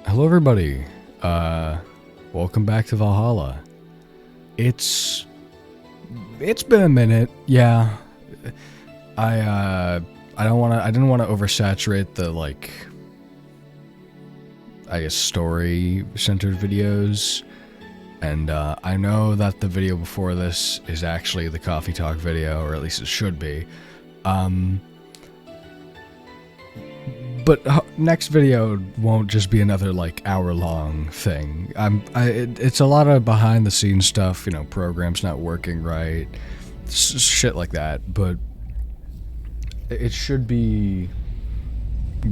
Hello everybody, welcome back to Valhalla. It's been a minute, yeah. I didn't want to oversaturate the, like, I guess story-centered videos, and I know that the video before this is actually the coffee talk video, or at least it should be. But next video won't just be another, like, hour-long thing. It's a lot of behind-the-scenes stuff, you know, programs not working right, shit like that, but it should be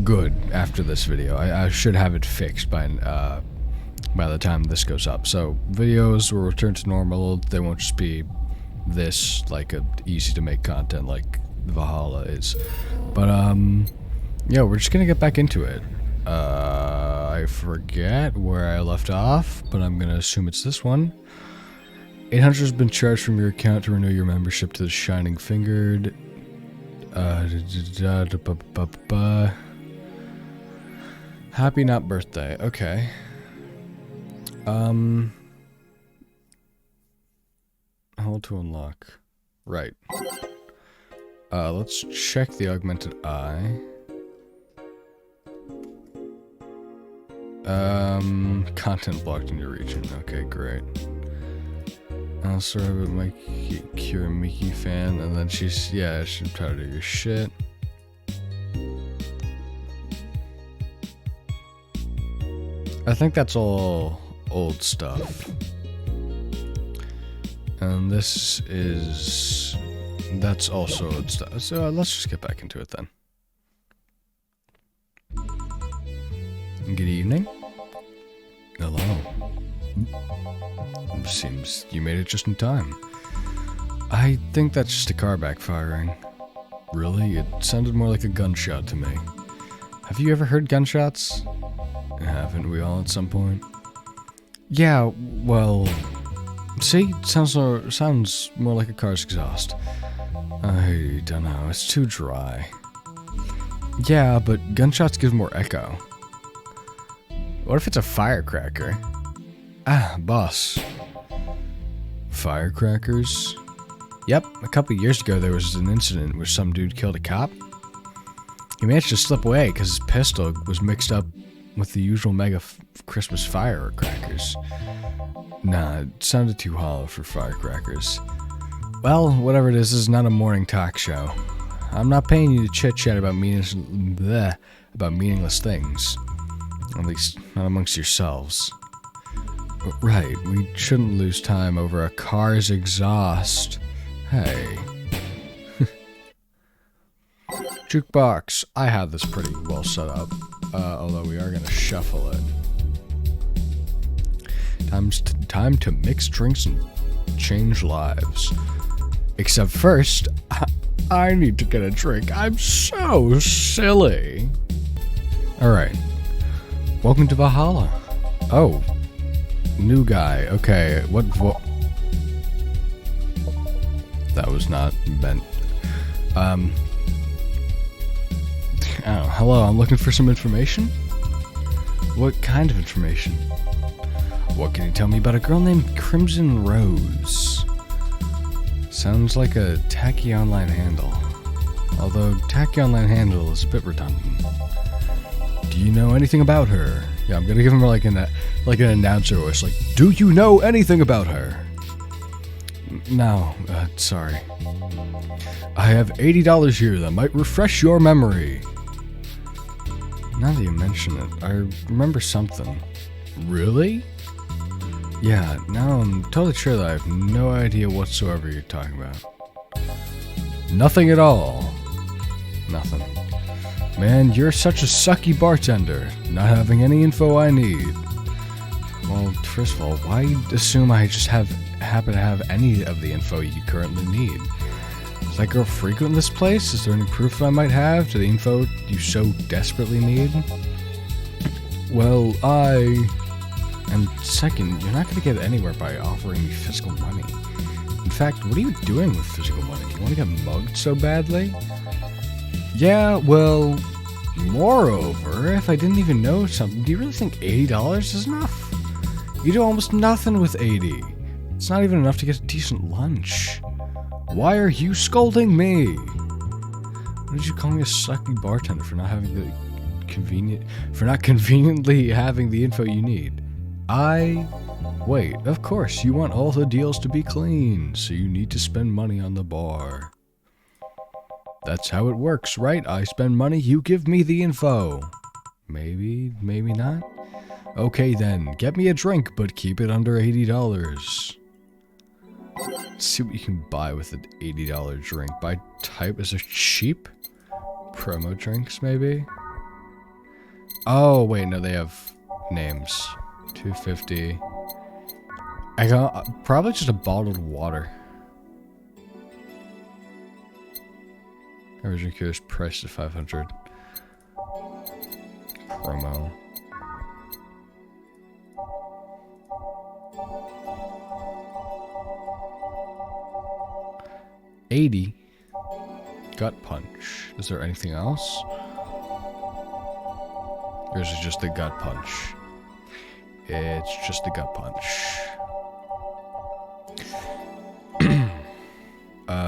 good after this video. I should have it fixed by the time this goes up. So, videos will return to normal. They won't just be this, like, easy-to-make content like Valhalla is. But, yeah, we're just gonna get back into it. I forget where I left off, but I'm gonna assume it's this one. 800 has been charged from your account to renew your membership to the Shining Fingered. Happy not birthday. Okay. Hold to unlock. Right. Let's check the augmented eye. Content blocked in your region. Okay, great. Also, my Kira Miki fan, and then she's tired of your shit. I think that's all old stuff. And that's also old stuff. So let's just get back into it then. Good evening. Hello. Seems you made it just in time. I think that's just a car backfiring. Really? It sounded more like a gunshot to me. Have you ever heard gunshots? Haven't we all at some point? Yeah, well... See? Sounds more like a car's exhaust. I don't know, it's too dry. Yeah, but gunshots give more echo. What if it's a firecracker? Ah, boss. Firecrackers? Yep, a couple years ago there was an incident where some dude killed a cop. He managed to slip away because his pistol was mixed up with the usual mega Christmas firecrackers. Nah, it sounded too hollow for firecrackers. Well, whatever it is, this is not a morning talk show. I'm not paying you to chit-chat about meaningless things. At least, not amongst yourselves. Right, we shouldn't lose time over a car's exhaust. Hey. Jukebox. I have this pretty well set up, although we are gonna shuffle it. Time to mix drinks and change lives. Except first, I need to get a drink. I'm so silly. Alright. Welcome to Valhalla. Oh. New guy. Okay, what? That was not meant. Oh, hello, I'm looking for some information? What kind of information? What can you tell me about a girl named Crimson Rose? Sounds like a tacky online handle. Although, tacky online handle is a bit redundant. Do you know anything about her? Yeah, I'm gonna give him like an announcer voice, like, do you know anything about her? No, sorry. I have $80 here that might refresh your memory. Now that you mention it, I remember something. Really? Yeah, now I'm totally sure that I have no idea whatsoever you're talking about. Nothing at all. Nothing. Man, you're such a sucky bartender, not having any info I need. Well, first of all, why assume I just happen to have any of the info you currently need? Does that girl frequent this place? Is there any proof I might have to the info you so desperately need? Well, and second, you're not going to get anywhere by offering me physical money. In fact, what are you doing with physical money? You want to get mugged so badly? Yeah, well, Moreover, if I didn't even know something, do you really think $80 is enough? You do almost nothing with 80. It's not even enough to get a decent lunch. Why are you scolding me? What did you call me, a sucky bartender, for not having the conveniently having the info you need? Wait, of course, you want all the deals to be clean, so you need to spend money on the bar. That's how it works, right? I spend money, you give me the info. Maybe not. Okay then, get me a drink, but keep it under $80. Let's see what you can buy with an $80 drink. By type, is there cheap promo drinks, maybe? Oh, wait, no, they have names. $2.50. I got probably just a bottled water. Average drink here is priced at $500. Promo. $80. Gut punch. Is there anything else? Or is it just the gut punch? It's just the gut punch.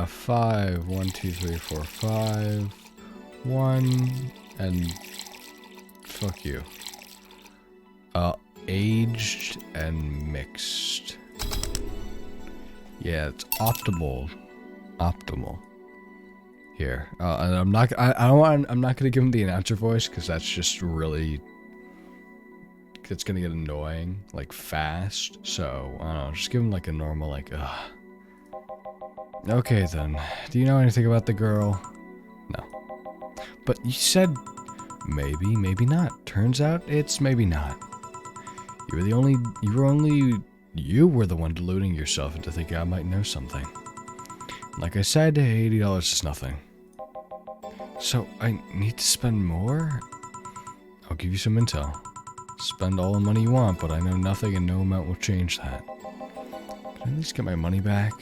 5, 1, 2, 3, 4, 5, 1, and fuck you. Aged and mixed. Yeah, it's optimal. Here, and I'm not gonna give him the announcer voice because that's just really. It's gonna get annoying, like fast. So I don't know, just give him like a normal, like, ugh. Okay then. Do you know anything about the girl? No. But you said maybe, maybe not. Turns out it's maybe not. You were the one deluding yourself into thinking I might know something. Like I said, $80 is nothing. So I need to spend more? I'll give you some intel. Spend all the money you want, but I know nothing and no amount will change that. Can I at least get my money back?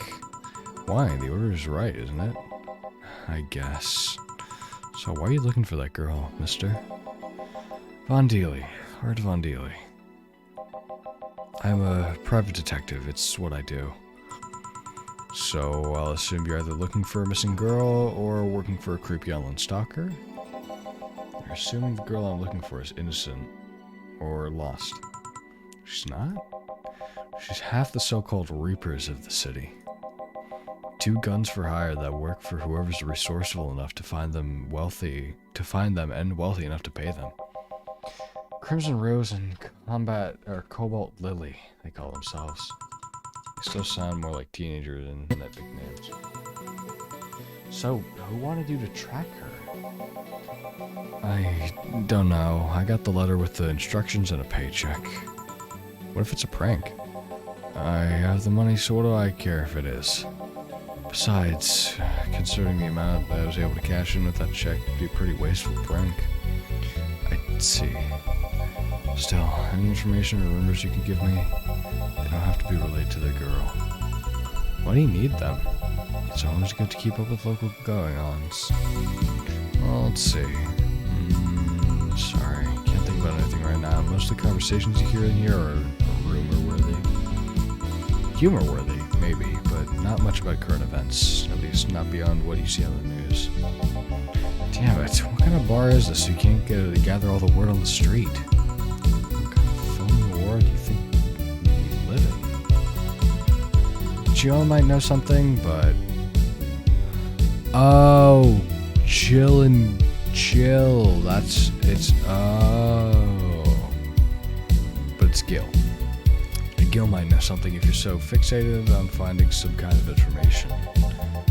Why? The order is right, isn't it? I guess. So why are you looking for that girl, mister? Von Dealey. Art Von Dealey. I'm a private detective. It's what I do. So I'll assume you're either looking for a missing girl or working for a creepy online stalker. You're assuming the girl I'm looking for is innocent or lost. She's not? She's half the so-called reapers of the city. 2 guns for hire that work for whoever's resourceful enough to find them and wealthy enough to pay them. Crimson Rose and Cobalt Lily, they call themselves. They still sound more like teenagers than that big names. So, who wanted you to track her? I don't know. I got the letter with the instructions and a paycheck. What if it's a prank? I have the money, so what do I care if it is? Besides, considering the amount that I was able to cash in with that check, it'd be a pretty wasteful prank. I'd see. Still, any information or rumors you can give me, they don't have to be related to the girl. Why do you need them? It's always good to keep up with local going-ons. Well, let's see. Sorry, can't think about anything right now. Most of the conversations you hear in here are rumor-worthy. Humor-worthy, maybe, but not much about current events. At least not beyond what you see on the news. Damn it, what kind of bar is this? You can't gather all the word on the street. What kind of film war do you think you live in? Gio might know something, but... Oh, chill. But it's Gil. Gil might know something if you're so fixated on finding some kind of information.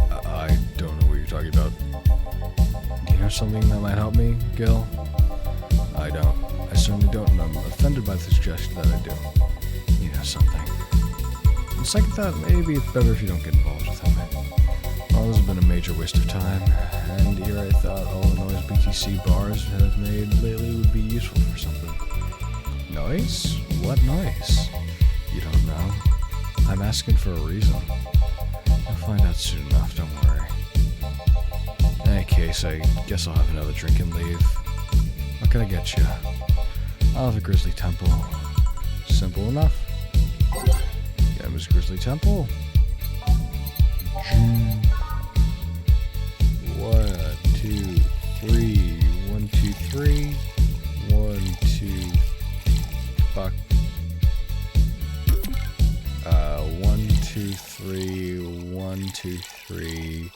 I don't know what you're talking about. Do you know something that might help me, Gil? I don't. I certainly don't, and I'm offended by the suggestion that I do. You know something. On second thought, maybe it's better if you don't get involved with him. Well, this has been a major waste of time, and here I thought all the noise BTC bars have made lately would be useful for something. Noise? What noise? You don't know? I'm asking for a reason. You'll find out soon enough, don't worry. In any case, I guess I'll have another drink and leave. can I get you? I'll have a Grizzly Temple. Simple enough. Get him his Grizzly Temple. 1, 2, 3. 1, 2, 3. 1, 2. Fuck. 1, 2, 3. 1, 2, 3.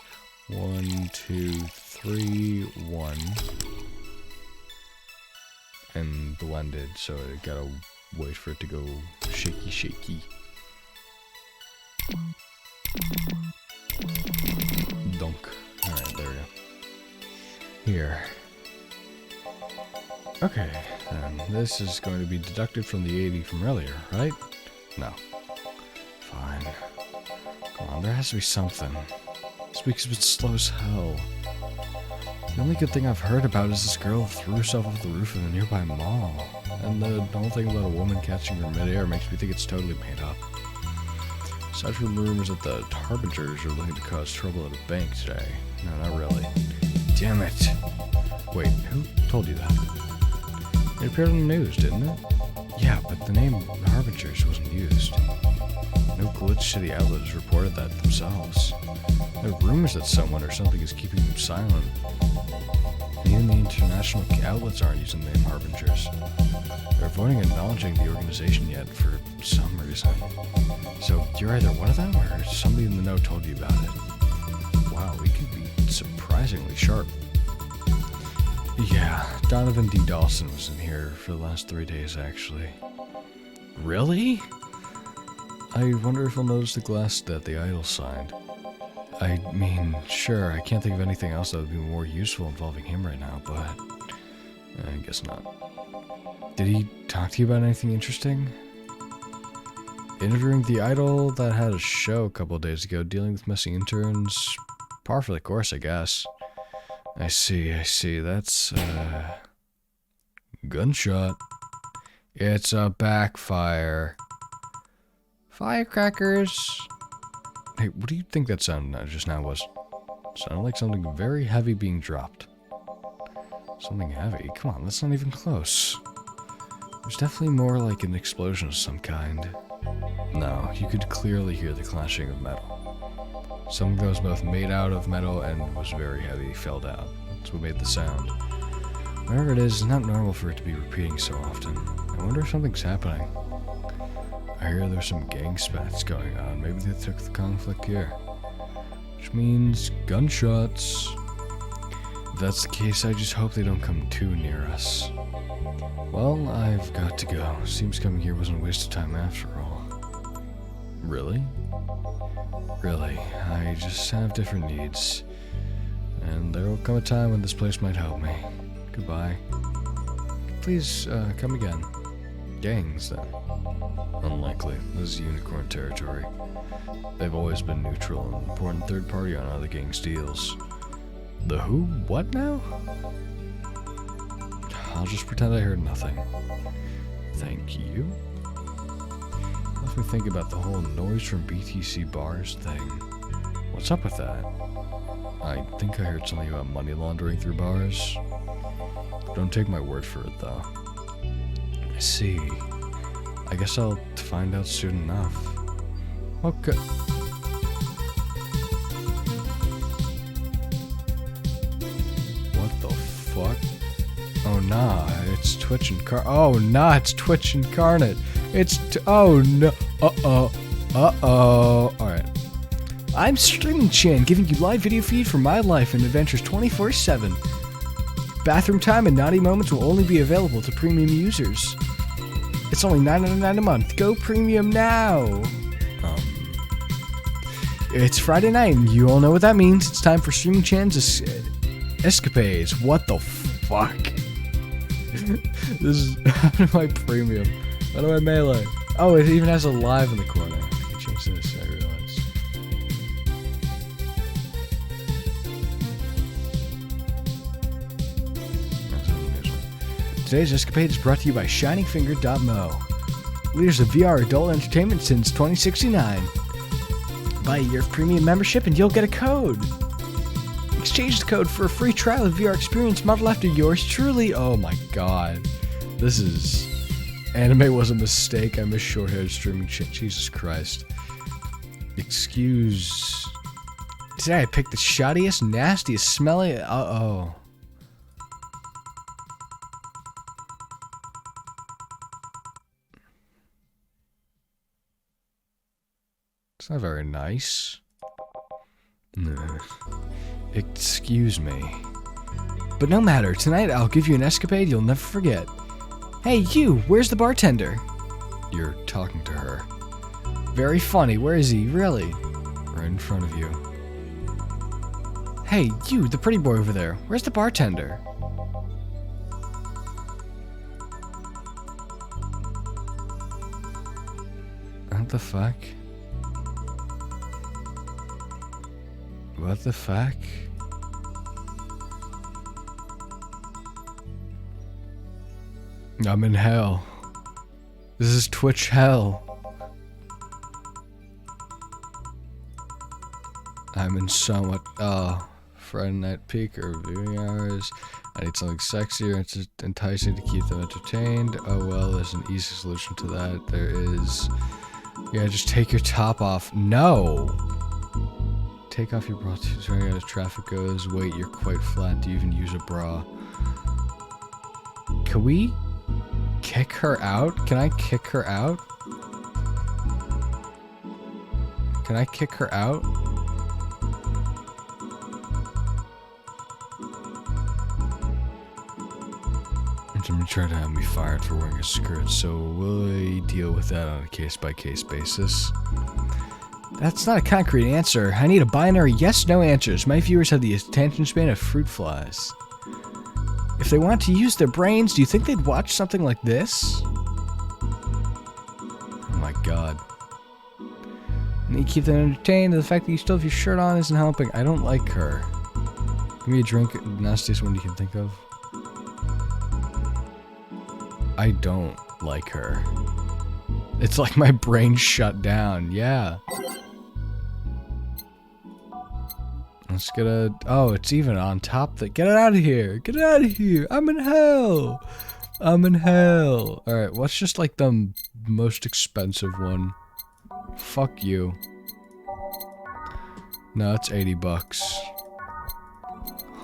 1, 2, 3. 1. And blended, so I gotta wait for it to go shaky, shaky. Dunk. Alright, there we go. Here. Okay, this is going to be deducted from the 80 from earlier, right? No. Fine. Come on, there has to be something. This week's been slow as hell. The only good thing I've heard about is this girl threw herself off the roof of a nearby mall. And the whole thing about a woman catching her midair makes me think it's totally made up. Aside from rumors that the Harbingers are looking to cause trouble at a bank today. No, not really. Damn it. Wait, who told you that? It appeared on the news, didn't it? Yeah, but the name Harbingers wasn't used. No glitch to the outlets reported that themselves. There are rumors that someone or something is keeping them silent. Even the international outlets aren't using the name Harbingers. They're avoiding acknowledging the organization yet for some reason. So you're either one of them or somebody in the know told you about it. Wow, we could be surprisingly sharp. Yeah, Donovan D. Dawson was in here for the last 3 days, actually. Really? I wonder if he'll notice the glass that the idol signed. I mean, sure, I can't think of anything else that would be more useful involving him right now, but I guess not. Did he talk to you about anything interesting? Interviewing the idol that had a show a couple of days ago, dealing with messy interns. Par for the course, I guess. I see. That's, gunshot. It's a backfire. Firecrackers. Hey, what do you think that sound just now was? Sounded like something very heavy being dropped. Something heavy? Come on, that's not even close. There's definitely more like an explosion of some kind. No, you could clearly hear the clashing of metal. Something that was both made out of metal and was very heavy fell down. That's what made the sound. Whatever it is, it's not normal for it to be repeating so often. I wonder if something's happening. I hear there's some gang spats going on. Maybe they took the conflict here. Which means gunshots. If that's the case, I just hope they don't come too near us. Well, I've got to go. Seems coming here wasn't a waste of time after all. Really? Really, I just have different needs. And there will come a time when this place might help me. Goodbye. Please, come again. Gangs, then. Unlikely. This is unicorn territory. They've always been neutral and important third party on other gangs' deals. The who? What now? I'll just pretend I heard nothing. Thank you. Let me think about the whole noise from BTC bars thing. What's up with that? I think I heard something about money laundering through bars. Don't take my word for it, though. I see. I guess I'll find out soon enough. Okay. What the fuck? Oh nah, it's Twitch Incarnate. Oh nah, it's Twitch Incarnate. Oh no. Alright. I'm Streaming Chan, giving you live video feed from my life and adventures 24/7. Bathroom time and naughty moments will only be available to premium users. It's only $9.99 a month. Go premium now. It's Friday night, and you all know what that means. It's time for Streaming Chan's escapades. What the fuck? This is my premium. How do I melee? Oh, it even has a live in the corner. I can change this, I realize. Today's escapade is brought to you by ShiningFinger.mo, leaders of VR adult entertainment since 2069. Buy a year of premium membership and you'll get a code. Exchange the code for a free trial of VR experience modeled after yours truly. Oh my god. This is... Anime was a mistake. I miss short-haired streaming shit. Jesus Christ. Excuse... Today I picked the shoddiest, nastiest, smelly... Uh-oh. It's not very nice. Excuse me. But no matter, tonight I'll give you an escapade you'll never forget. Hey, you! Where's the bartender? You're talking to her. Very funny. Where is he? Really? Right in front of you. Hey, you! The pretty boy over there. Where's the bartender? What the fuck? What the fuck? I'm in hell. This is Twitch hell. I'm in so much. Friday night peak or viewing hours. I need something sexier and enticing to keep them entertained. Oh well, there's an easy solution to that. There is. Yeah, just take your top off. No! Take off your bra turning as traffic goes. Wait, you're quite flat. Do you even use a bra? Can we kick her out? Can I kick her out? Can I kick her out? Somebody tried to have me fired for wearing a skirt, so will I deal with that on a case-by-case basis? That's not a concrete answer. I need a binary yes-no answers. My viewers have the attention span of fruit flies. If they want to use their brains, do you think they'd watch something like this? Oh my god. I need to keep them entertained. The fact that you still have your shirt on isn't helping. I don't like her. Give me a drink. Nastiest one you can think of. I don't like her. It's like my brain shut down. Yeah. Let's get a... Oh, it's even on top that... Get it out of here! Get it out of here! I'm in hell! I'm in hell! Alright, what's just like the most expensive one? Fuck you. No, it's 80 bucks.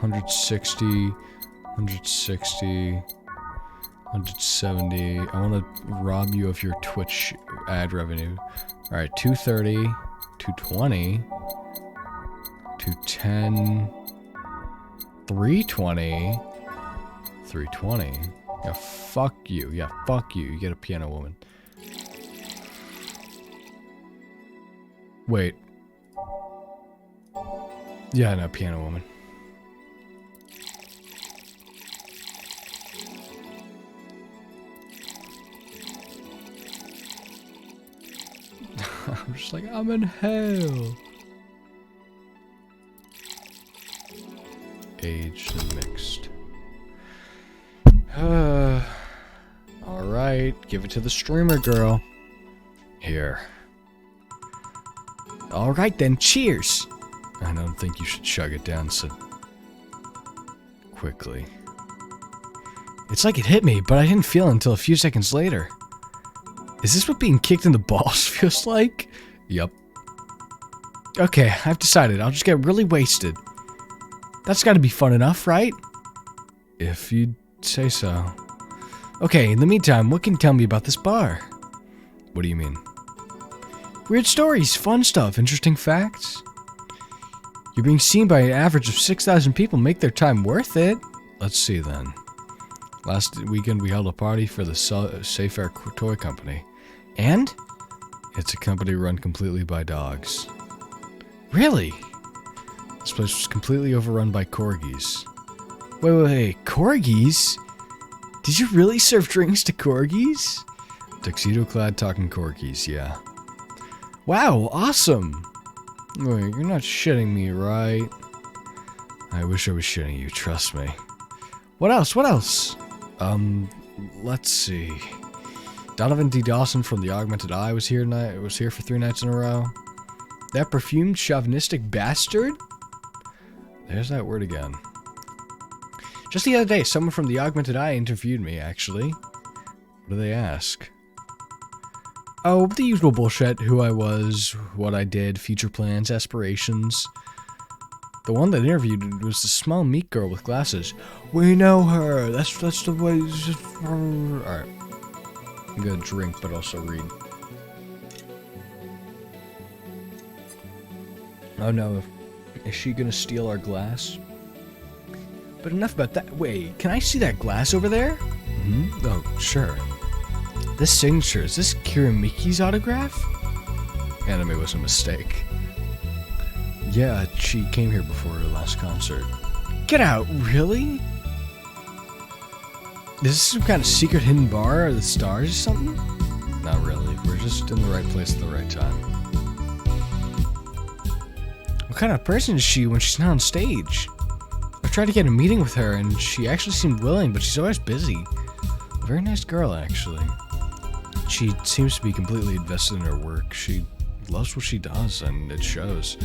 160... 160... 170. I want to rob you of your Twitch ad revenue. Alright, 230, 220, 210, 320, 320. Yeah, fuck you. Yeah, fuck you. You get a piano woman. Wait. Yeah, no, piano woman. I'm just like, I'm in hell. Aged and mixed. Alright, give it to the streamer girl. Here. Alright then, cheers! I don't think you should chug it down so quickly. It's like it hit me, but I didn't feel it until a few seconds later. Is this what being kicked in the balls feels like? Yup. Okay, I've decided. I'll just get really wasted. That's gotta be fun enough, right? If you'd say so. Okay, in the meantime, what can you tell me about this bar? What do you mean? Weird stories, fun stuff, interesting facts. You're being seen by an average of 6,000 people. Make their time worth it. Let's see then. Last weekend we held a party for the Safe Air Toy Company. And? It's a company run completely by dogs. Really? This place was completely overrun by corgis. Wait, corgis? Did you really serve drinks to corgis? Tuxedo-clad talking corgis, yeah. Wow, awesome! Wait, you're not shitting me, right? I wish I was shitting you, trust me. What else? What else? Let's see. Donovan D. Dawson from The Augmented Eye was here for 3 nights in a row. That perfumed chauvinistic bastard? There's that word again. Just the other day, someone from the Augmented Eye interviewed me, actually. What do they ask? Oh, the usual bullshit. Who I was, what I did, future plans, aspirations. The one that interviewed was the small meek girl with glasses. We know her. That's the way. Alright. I'm gonna drink, but also read. Oh no. Is she gonna steal our glass? But enough about that. Wait, can I see that glass over there? Mm-hmm. Oh, sure. This signature, is this Kiramiki's autograph? Anime was a mistake. Yeah, she came here before her last concert. Get out, really? Is this some kind of secret hidden bar or the stars or something? Not really, we're just in the right place at the right time. What kind of person is she when she's not on stage? I tried to get a meeting with her and she actually seemed willing, but she's always busy. A very nice girl, actually. She seems to be completely invested in her work. She loves what she does, and it shows.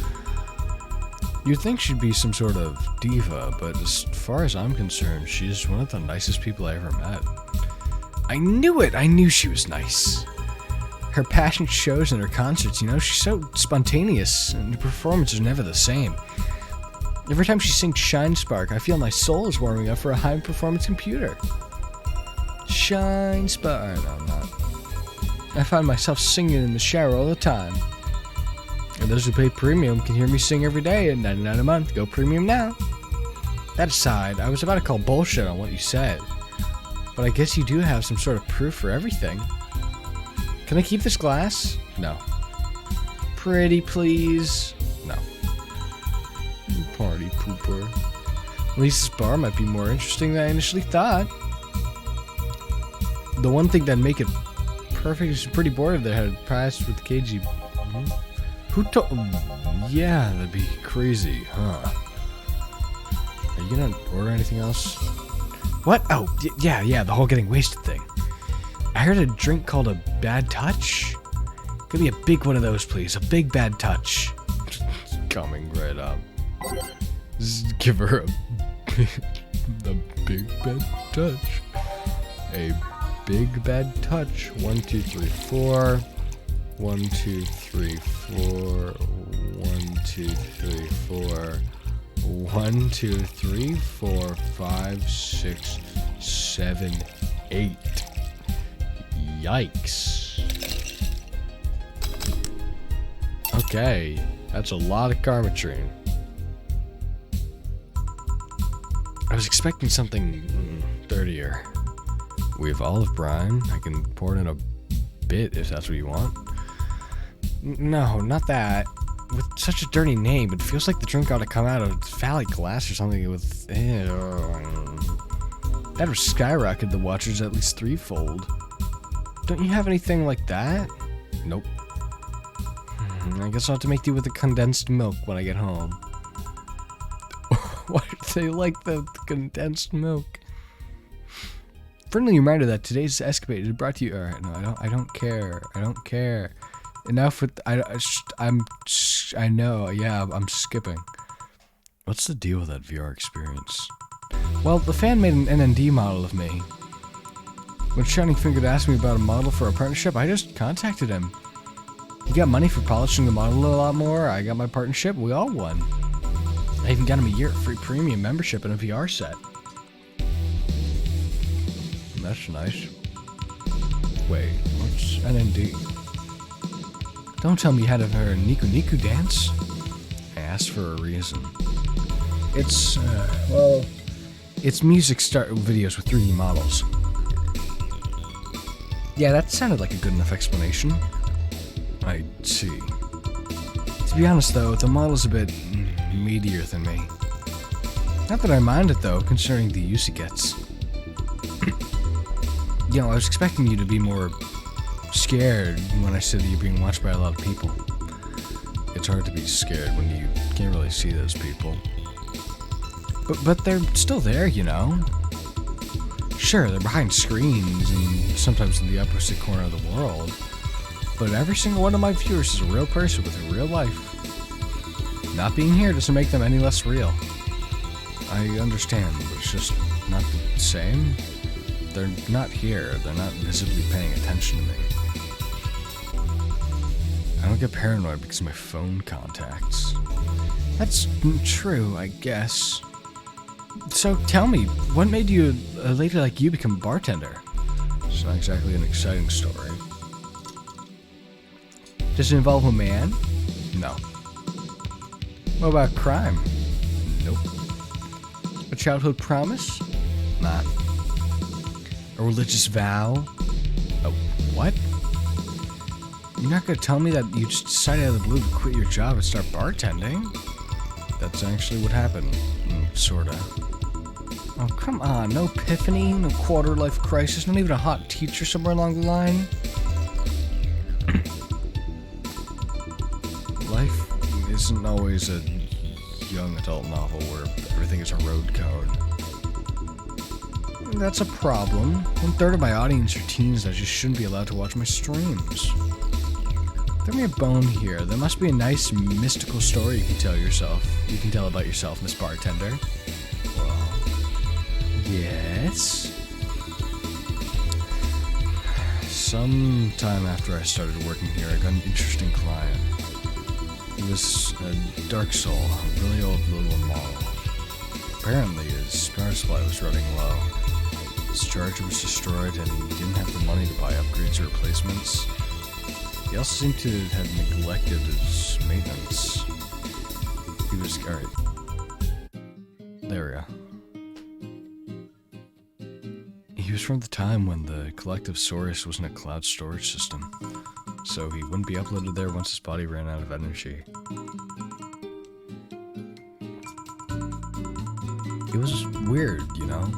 You'd think she'd be some sort of diva, but as far as I'm concerned, she's one of the nicest people I ever met. I knew it! I knew she was nice. Her passion shows in her concerts, you know? She's so spontaneous, and her performance is never the same. Every time she sings Shine Spark, I feel my soul is warming up for a high-performance computer. Shine Spark. No, I'm not. I find myself singing in the shower all the time. And those who pay premium can hear me sing every day at $99 a month. Go premium now. That aside, I was about to call bullshit on what you said. But I guess you do have some sort of proof for everything. Can I keep this glass? No. Pretty please? No. Party pooper. At least this bar might be more interesting than I initially thought. The one thing that'd make it perfect is pretty bored if they had priced with KG. Mm-hmm. Who told? Yeah, that'd be crazy, huh? Are you gonna order anything else? What? Oh, yeah, the whole getting wasted thing. I heard a drink called a bad touch. Give me a big one of those, please. A big bad touch. Coming right up. Just give her a big bad touch. A big bad touch. 1, 2, 3, 4. 1, 2, 3, 4. 1, 2, 3, 4. 1, 2, 3, 4, 5, 6, 7, 8. Yikes. Okay, that's a lot of Karmatrine. I was expecting something dirtier. We have olive brine. I can pour it in a bit if that's what you want. No, not that. With such a dirty name, it feels like the drink ought to come out of phallic glass or something with... That would skyrocket the watchers at least threefold. Don't you have anything like that? Nope. I guess I'll have to make do with the condensed milk when I get home. Why do they like the condensed milk? Friendly reminder that today's escapade is brought to you... Alright, no, I don't care. I don't care. Enough with... I know, yeah, I'm skipping. What's the deal with that VR experience? Well, the fan made an NND model of me. When Shining Fingered asked me about a model for a partnership, I just contacted him. He got money for polishing the model a lot more, I got my partnership, we all won. I even got him a year of free premium membership and a VR set. That's nice. Wait, what's NND? Don't tell me you had her Niku Niku dance? I asked for a reason. It's, well... It's music start videos with 3D models. Yeah, that sounded like a good enough explanation. I see. To be honest though, the model's a bit meatier than me. Not that I mind it though, considering the use it gets. You know, I was expecting you to be more scared when I said that you're being watched by a lot of people. It's hard to be scared when you can't really see those people. But they're still there, you know? Sure, they're behind screens and sometimes in the opposite corner of the world. But every single one of my viewers is a real person with a real life. Not being here doesn't make them any less real. I understand, but it's just not the same. They're not here. They're not visibly paying attention to me. I don't get paranoid because of my phone contacts. That's true, I guess. So tell me, what made you, a lady like you, become a bartender? It's not exactly an exciting story. Does it involve a man? No. What about crime? Nope. A childhood promise? Nah. A religious vow? Oh, what? You're not gonna tell me that you just decided out of the blue to quit your job and start bartending? That's actually what happened. Sorta. Oh, come on. No epiphany, no quarter-life crisis, not even a hot teacher somewhere along the line? Life isn't always a young adult novel where everything is a road code. That's a problem. 1/3 of my audience are teens that just shouldn't be allowed to watch my streams. Throw me a bone here. There must be a nice mystical story you can tell yourself. You can tell about yourself, Miss Bartender. Well, yes. Sometime after I started working here, I got an interesting client. He was a dark soul, a really old little model. Apparently, his power supply was running low. His charger was destroyed, and he didn't have the money to buy upgrades or replacements. He also seemed to have neglected his maintenance. He was... alright. There we go. He was from the time when the collective source wasn't a cloud storage system, so he wouldn't be uploaded there once his body ran out of energy. It was weird, you know?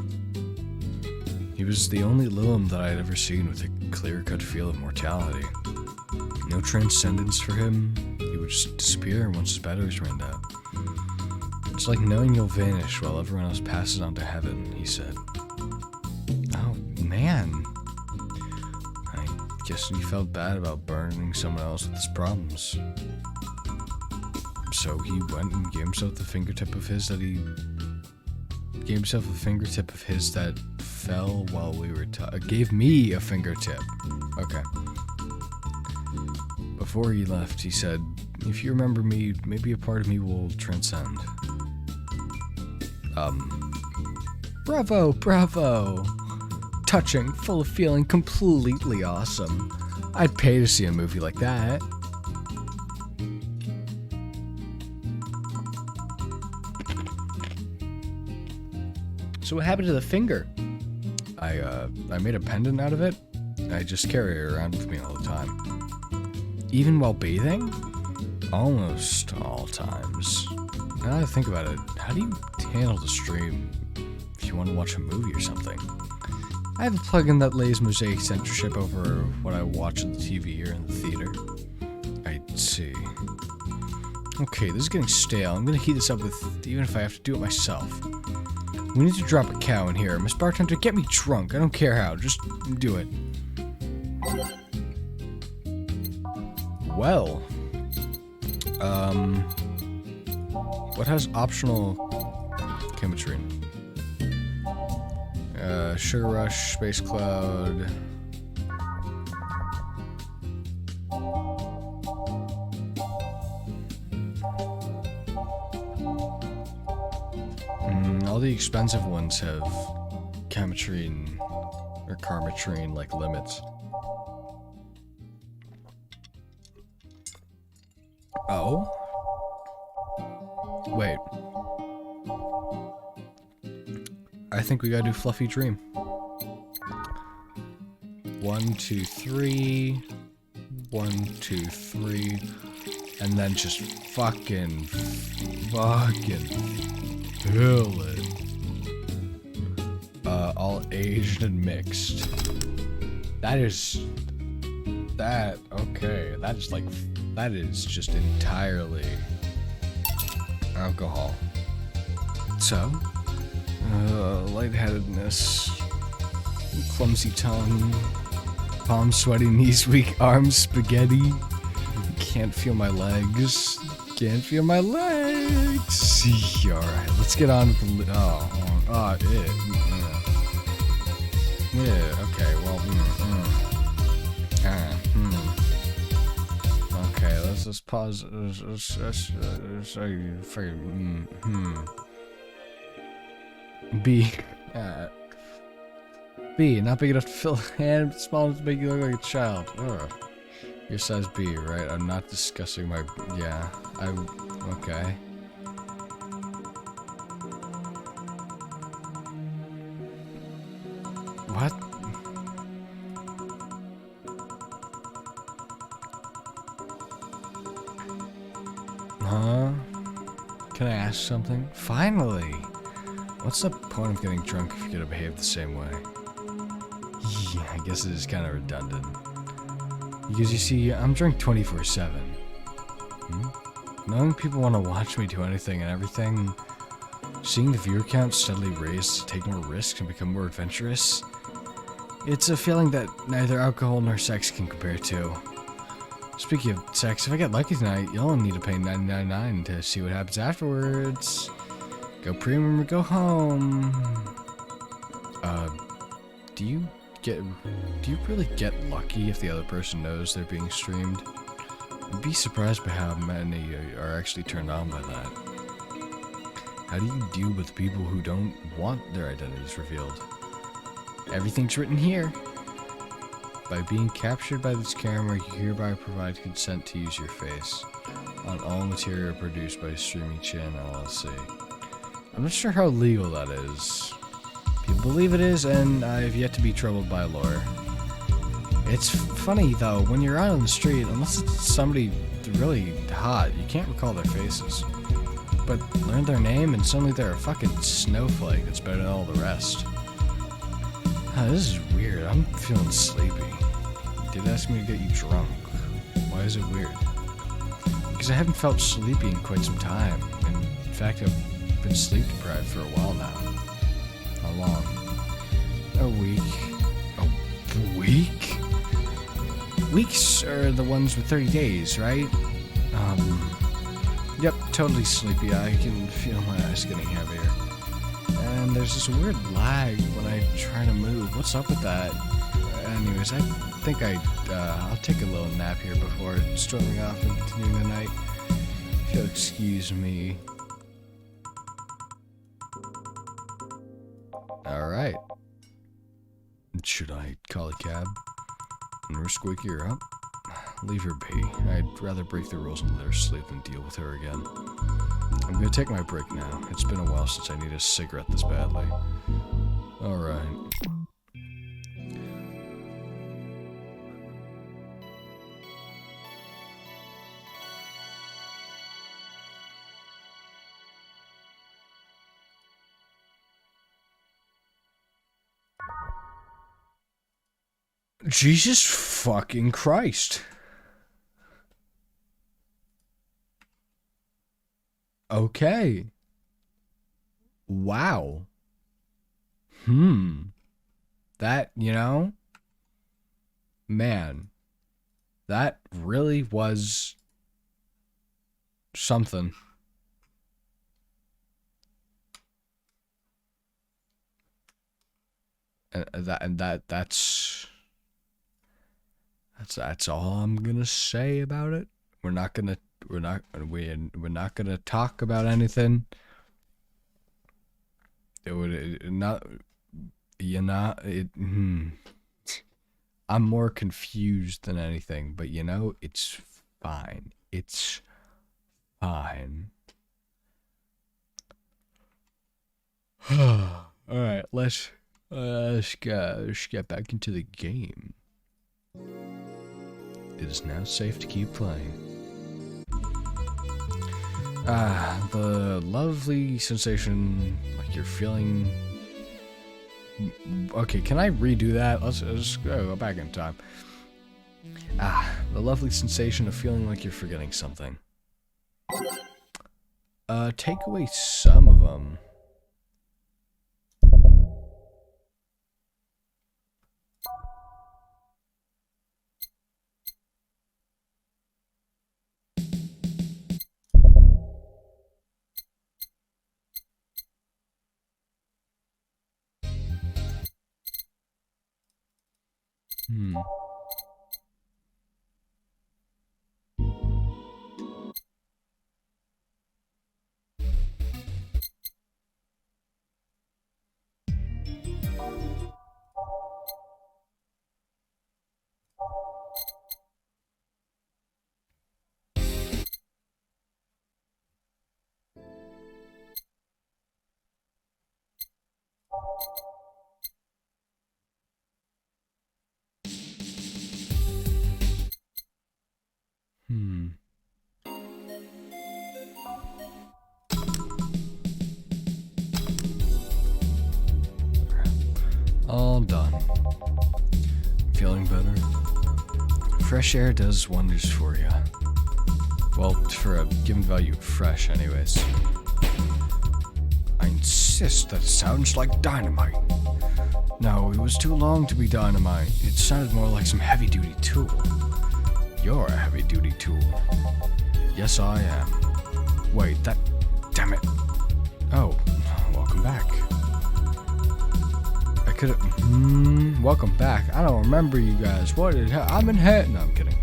He was the only Lilum that I had ever seen with a clear-cut feel of mortality. No transcendence for him. He would just disappear once his batteries ran out. It's like knowing you'll vanish while everyone else passes on to heaven, he said. Oh, man. I guess he felt bad about burdening someone else with his problems. So he went and gave himself the fingertip of his that fell while we were gave me a fingertip. Okay. Before he left, he said, "If you remember me, maybe a part of me will transcend." Bravo, bravo! Touching, full of feeling, completely awesome. I'd pay to see a movie like that. So what happened to the finger? I made a pendant out of it. I just carry it around with me all the time. Even while bathing? Almost all times. Now that I think about it, how do you handle the stream if you want to watch a movie or something? I have a plugin that lays mosaic censorship over what I watch on the TV or in the theater. I see. Okay, this is getting stale. I'm gonna heat this up even if I have to do it myself. We need to drop a cow in here. Miss Bartender, get me drunk. I don't care how. Just do it. Well. What has optional chemistry? Sugar Rush, Space Cloud. All the expensive ones have chemitrine or carmitrine like limits. Oh? Wait. I think we gotta do Fluffy Dream. 1, 2, 3. 1, 2, 3. And then just fucking kill it. All aged and mixed. Okay. That is just entirely alcohol. So, lightheadedness, clumsy tongue, palms sweaty, knees weak, arms spaghetti, can't feel my legs, Can't feel my legs. Alright, let's get on with the... Yeah, okay, well... Okay, let's just pause. B. B, not big enough to fill a hand, but small enough to make you look like a child. Ugh. Your size B, right? I'm not discussing my... Yeah, okay. What? Huh? Can I ask something? Finally! What's the point of getting drunk if you're gonna behave the same way? Yeah, I guess it is kind of redundant. Because you see, I'm drunk 24/7. Knowing people want to watch me do anything and everything, seeing the viewer count steadily raise to take more risks and become more adventurous, it's a feeling that neither alcohol nor sex can compare to. Speaking of sex, if I get lucky tonight, you'll only need to pay $9.99 to see what happens afterwards. Go premium or go home. Do you really get lucky if the other person knows they're being streamed? I'd be surprised by how many are actually turned on by that. How do you deal with people who don't want their identities revealed? Everything's written here. By being captured by this camera, you hereby provide consent to use your face on all material produced by Streaming Chan LLC. I'm not sure how legal that is. People believe it is, and I've yet to be troubled by a lawyer. It's funny, though, when you're out on the street, unless it's somebody really hot, you can't recall their faces. But learn their name, and suddenly they're a fucking snowflake that's better than all the rest. This is weird. I'm feeling sleepy. Did ask me to get you drunk. Why is it weird? Because I haven't felt sleepy in quite some time. In fact, I've been sleep deprived for a while now. How long? A week. A week? Weeks are the ones with 30 days, right? Yep, totally sleepy. I can feel my eyes getting heavier. And there's this weird lag when I try to move. What's up with that? Anyways, I think I'll take a little nap here before storming off and continuing the night. If you'll excuse me. Alright. Should I call a cab? And risk waking her up? Leave her be. I'd rather break the rules and let her sleep than deal with her again. I'm gonna take my break now. It's been a while since I need a cigarette this badly. Alright. Jesus fucking Christ. Okay. Wow. That, man, that really was something. That's all I'm gonna say about it. We're not gonna talk about anything. I'm more confused than anything, but it's fine. It's fine. All right, let's get back into the game. It is now safe to keep playing. The lovely sensation, like you're feeling... Okay, can I redo that? Let's go back in time. The lovely sensation of feeling like you're forgetting something. Take away some of them. Hmm. Hmm. All done. Feeling better? Fresh air does wonders for you. Well, for a given value of fresh, anyways. I insist that sounds like dynamite. No, it was too long to be dynamite. It sounded more like some heavy-duty tool. You're a heavy-duty tool. Yes, I am. Wait, that... Damn it. Oh, welcome back. I could've... welcome back. I don't remember you guys. What did... I'm in head... No, I'm kidding.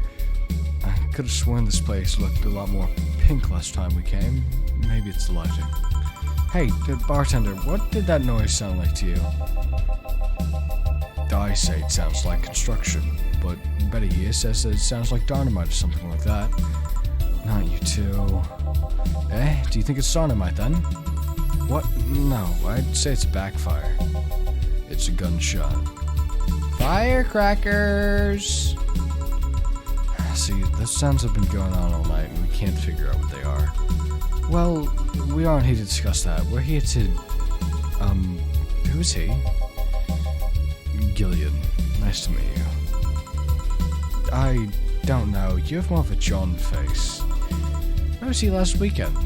I could've sworn this place looked a lot more pink last time we came. Maybe it's the lighting. Hey, bartender, what did that noise sound like to you? I say it sounds like construction, but Betty here says that it sounds like dynamite or something like that. Not you two. Eh? Do you think it's dynamite then? What? No, I'd say it's a backfire. It's a gunshot. Firecrackers! See, those sounds have been going on all night and we can't figure out what they are. Well, we aren't here to discuss that. We're here to... who's he? Gillian. Nice to meet you. I don't know. You have more of a John face. Where was he last weekend?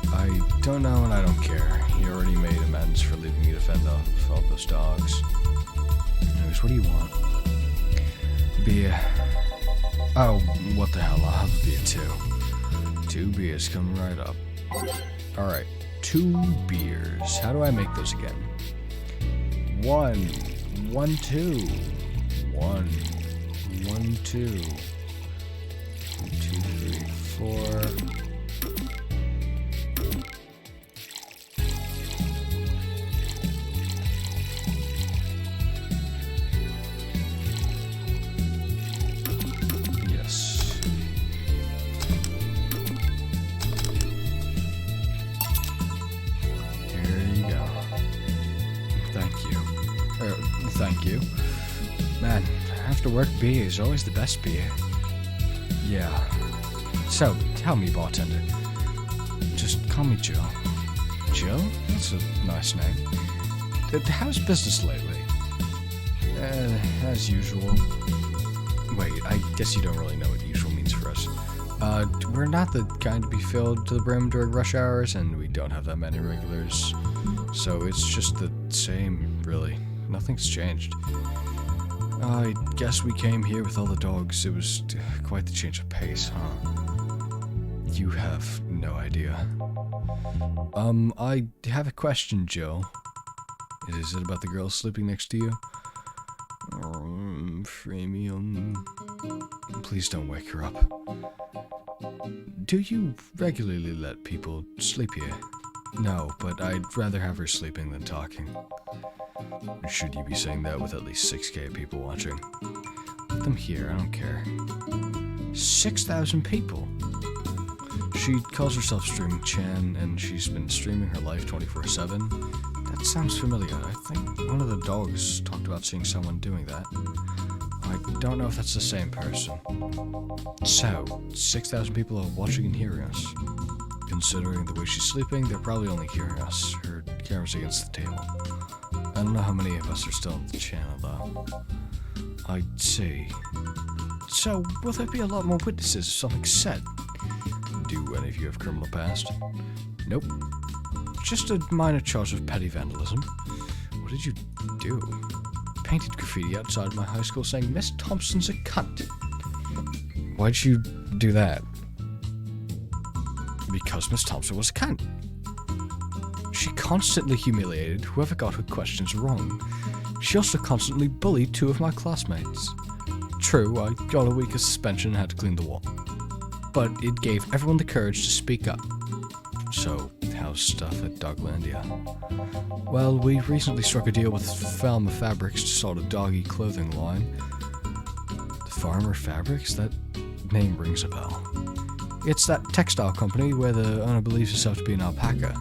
I don't know and I don't care. He already made amends for leaving me to fend off all those dogs. Anyways, what do you want? Beer. Oh, what the hell, I'll have a beer too. 2 beers coming right up. Alright, 2 beers. How do I make those again? 1, 1, 2. 1, 1, 2. 2, 3, 4. Thank you. Man, after work beer is always the best beer. Yeah. So, tell me, bartender. Just call me Jill. Jill? That's a nice name. How's business lately? As usual. Wait, I guess you don't really know what usual means for us. We're not the kind to be filled to the brim during rush hours, and we don't have that many regulars. So it's just the same, really. Nothing's changed. I guess we came here with all the dogs. It was quite the change of pace, huh? You have no idea. I have a question, Jill. Is it about the girl sleeping next to you? Premium. Please don't wake her up. Do you regularly let people sleep here? No, but I'd rather have her sleeping than talking. Should you be saying that with at least 6K people watching? Let them hear, I don't care. 6,000 people! She calls herself Streaming Chan, and she's been streaming her life 24/7. That sounds familiar. I think one of the dogs talked about seeing someone doing that. I don't know if that's the same person. So, 6,000 people are watching and hearing us. Considering the way she's sleeping, they're probably only hearing us. Her camera's against the table. I don't know how many of us are still on the channel, though. I see. So, will there be a lot more witnesses if something's said? Do any of you have criminal past? Nope. Just a minor charge of petty vandalism. What did you do? Painted graffiti outside my high school saying, Miss Thompson's a cunt. Why'd you do that? Because Miss Thompson was a cunt. She constantly humiliated whoever got her questions wrong. She also constantly bullied 2 of my classmates. True, I got a week of suspension and had to clean the wall. But it gave everyone the courage to speak up. So, how's stuff at Doglandia? Well, we recently struck a deal with Farmer Fabrics to start a doggy clothing line. Farmer Fabrics? That name rings a bell. It's that textile company where the owner believes herself to be an alpaca.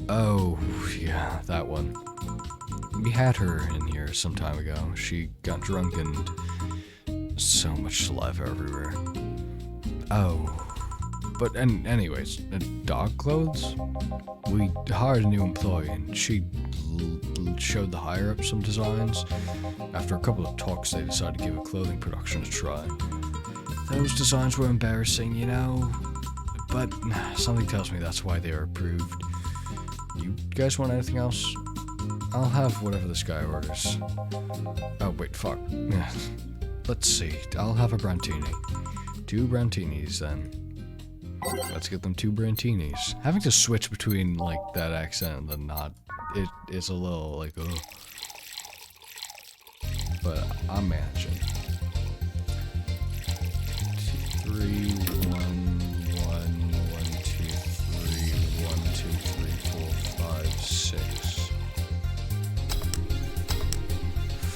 Oh, yeah, that one. We had her in here some time ago. She got drunk and so much saliva everywhere. Oh. But anyways, dog clothes? We hired a new employee and she showed the higher-ups some designs. After a couple of talks, they decided to give a clothing production a try. Those designs were embarrassing, you know, but something tells me that's why they were approved. You guys want anything else? I'll have whatever this guy orders. Oh, wait, fuck. Let's see. I'll have a Brantini. 2 Brantinis, then. Let's get them 2 Brantinis. Having to switch between, like, that accent and the not, it is a little, like, ugh. But I'm managing. 2, 3, 1, 1, 1, 2, 3, 1, 2, 3, 4, 5, 6.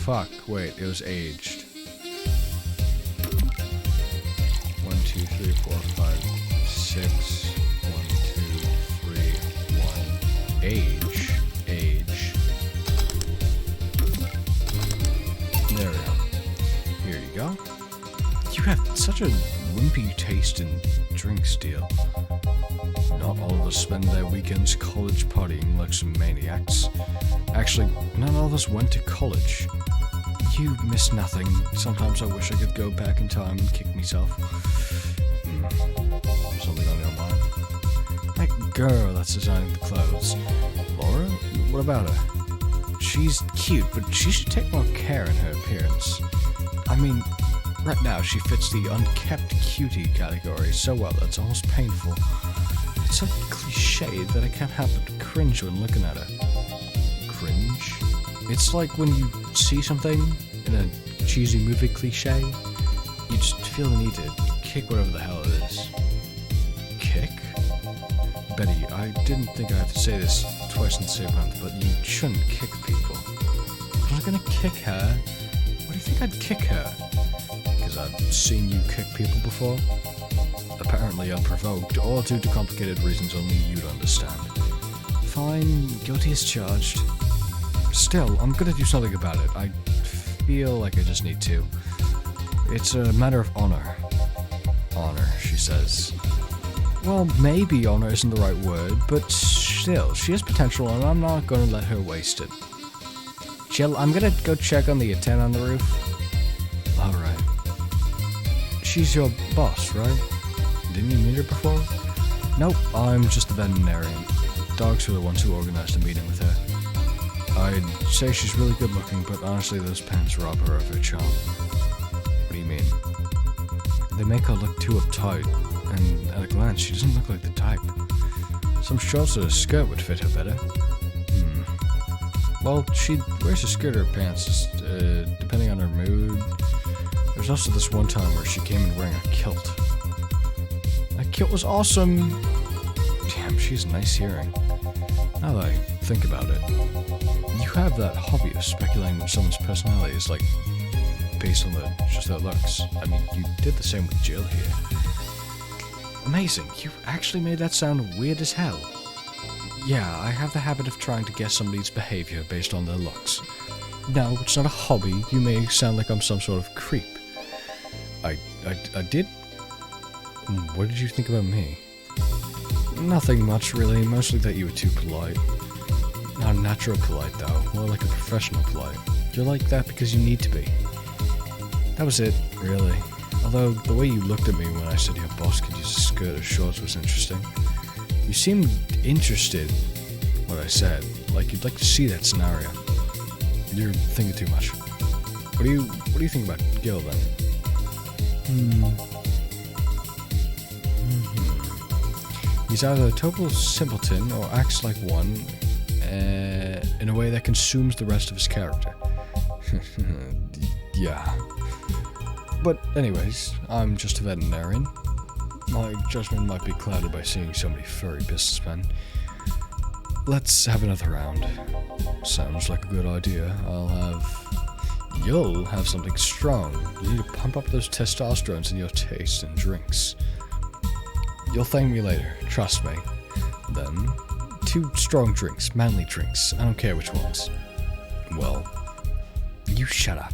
Fuck, wait, it was aged. 1, 2, 3, 4, 5, 6. 1, 2, 3, 1. Age. There we go. Here you go. You have such a wimpy taste in drinks, deal. Not all of us spend their weekends college partying like some maniacs. Actually, not all of us went to college. You miss nothing. Sometimes I wish I could go back in time and kick myself. Something on your mind? That girl that's designing the clothes. Laura? What about her? She's cute, but she should take more care in her appearance. I mean, right now she fits the unkept cutie category so well that it's almost painful. It's so cliched that I can't help but cringe when looking at her. Cringe? It's like when you see something in a cheesy movie cliche, you just feel the need to kick whatever the hell it is. Kick? Betty, I didn't think I had to say this twice in the same month, but you shouldn't kick people. Was I gonna kick her? Why do you think I'd kick her? Because I've seen you kick people before? Apparently unprovoked, or due to complicated reasons only you'd understand. Fine, guilty as charged. Still, I'm gonna do something about it. I feel like I just need to. It's a matter of honor. Honor, she says. Well, maybe honor isn't the right word, but still, she has potential and I'm not gonna let her waste it. Jill, I'm gonna go check on the antenna on the roof. Alright. She's your boss, right? Didn't you meet her before? Nope, I'm just the veterinarian. Dogs were the ones who organized a meeting with her. I'd say she's really good looking, but honestly those pants rob her of her charm. What do you mean? They make her look too uptight, and at a glance she doesn't look like the type. Some shorts or a skirt would fit her better. Well, she wears a skirt or pants, depending on her mood. There's also this one time where she came in wearing a kilt. That kilt was awesome! Damn, she's nice hearing. Now that I think about it, you have that hobby of speculating on someone's personality is like based on just their looks. I mean, you did the same with Jill here. Amazing, you actually made that sound weird as hell. Yeah, I have the habit of trying to guess somebody's behavior based on their looks. No, it's not a hobby. You may sound like I'm some sort of creep. I did? What did you think about me? Nothing much, really. Mostly that you were too polite. Not natural polite, though. More like a professional polite. You're like that because you need to be. That was it, really. Although, the way you looked at me when I said your boss could use a skirt or shorts was interesting. You seemed interested in what I said. Like you'd like to see that scenario. You're thinking too much. What do you think about Gil, then? He's either a total simpleton or acts like one in a way that consumes the rest of his character. Yeah. But anyways, I'm just a veterinarian. My judgment might be clouded by seeing so many furry businessmen. Let's have another round. Sounds like a good idea. You'll have something strong. You need to pump up those testosterons in your taste and drinks. You'll thank me later, trust me. Then, 2 strong drinks, manly drinks. I don't care which ones. Well, you shut up.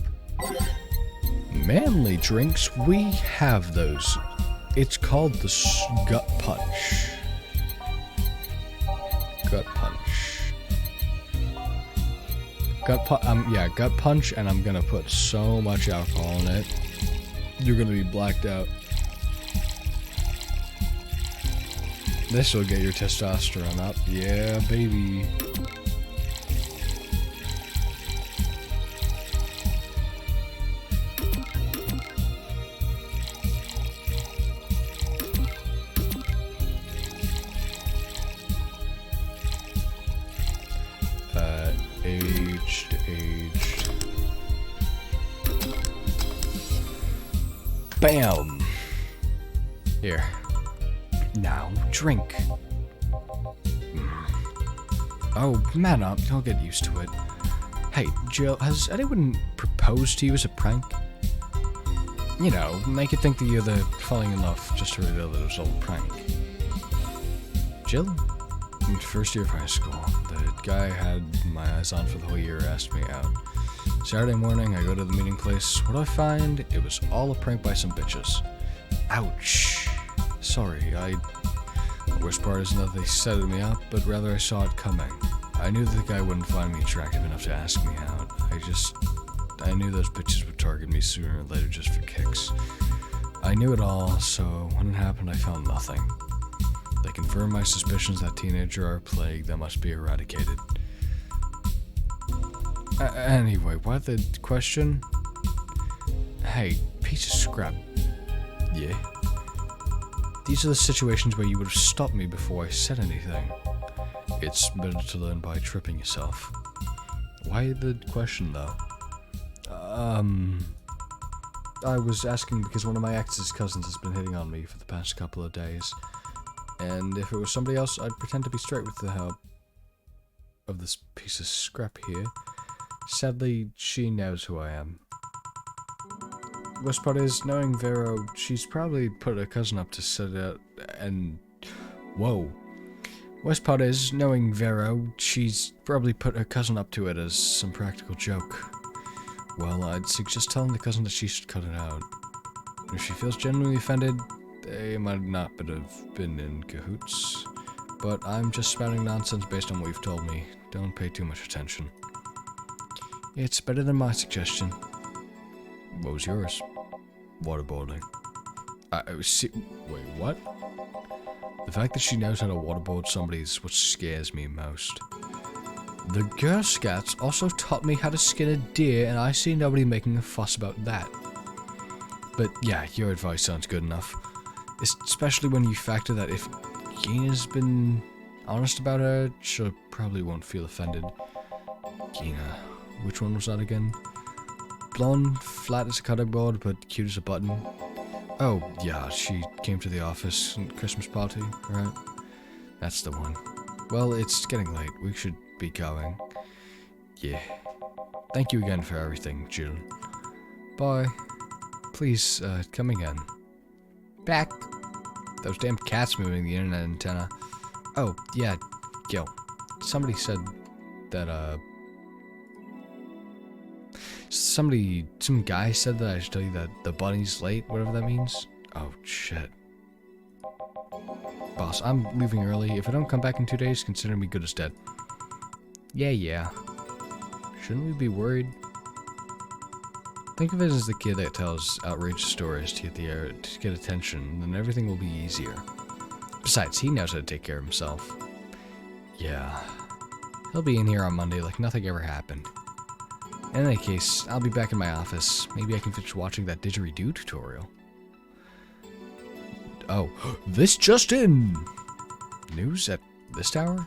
Manly drinks, we have those. It's called the gut punch. Gut punch. Gut punch, and I'm gonna put so much alcohol in it. You're gonna be blacked out. This will get your testosterone up. Yeah, baby. Aged. Bam! Here. Now, drink. Oh, man up. I'll get used to it. Hey, Jill, has anyone proposed to you as a prank? You know, make you think that you're falling in love just to reveal that it was all a prank. Jill? In first year of high school, the guy I had my eyes on for the whole year asked me out. Saturday morning, I go to the meeting place. What do I find? It was all a prank by some bitches. Ouch. Sorry, the worst part isn't that they set me up, but rather I saw it coming. I knew that the guy wouldn't find me attractive enough to ask me out. I knew those bitches would target me sooner or later just for kicks. I knew it all, so when it happened, I found nothing. They confirmed my suspicions that teenagers are a plague that must be eradicated. Anyway, why the question? Hey, piece of scrap. Yeah? These are the situations where you would have stopped me before I said anything. It's better to learn by tripping yourself. Why the question, though? I was asking because one of my ex's cousins has been hitting on me for the past couple of days. And if it was somebody else, I'd pretend to be straight with the help of this piece of scrap here. Sadly, she knows who I am. Worst part is, knowing Vero, she's probably put her cousin up to set it out and... Whoa. Worst part is, knowing Vero, she's probably put her cousin up to it as some practical joke. Well, I'd suggest telling the cousin that she should cut it out. If she feels genuinely offended, they might not have been in cahoots, but I'm just spouting nonsense based on what you've told me. Don't pay too much attention. It's better than my suggestion. What was yours? Waterboarding. Wait, what? The fact that she knows how to waterboard somebody is what scares me most. The Girl Scouts also taught me how to skin a deer, and I see nobody making a fuss about that. But yeah, your advice sounds good enough. Especially when you factor that if Gina's been honest about her, she probably won't feel offended. Gina. Which one was that again? Blonde, flat as a cutting board, but cute as a button. Oh, yeah, she came to the office at Christmas party, right? That's the one. Well, it's getting late. We should be going. Yeah. Thank you again for everything, Jill. Bye. Please, come again. Back. Those damn cats moving the internet antenna. Oh, yeah, Gil. Somebody said that, some guy said that I should tell you that the bunny's late, whatever that means. Oh, shit. Boss, I'm leaving early. If I don't come back in 2 days, consider me good as dead. Yeah. Shouldn't we be worried? Think of it as the kid that tells outrageous stories to get attention, then everything will be easier. Besides, he knows how to take care of himself. Yeah. He'll be in here on Monday like nothing ever happened. In any case, I'll be back in my office. Maybe I can finish watching that didgeridoo tutorial. Oh, this just in! News at this hour?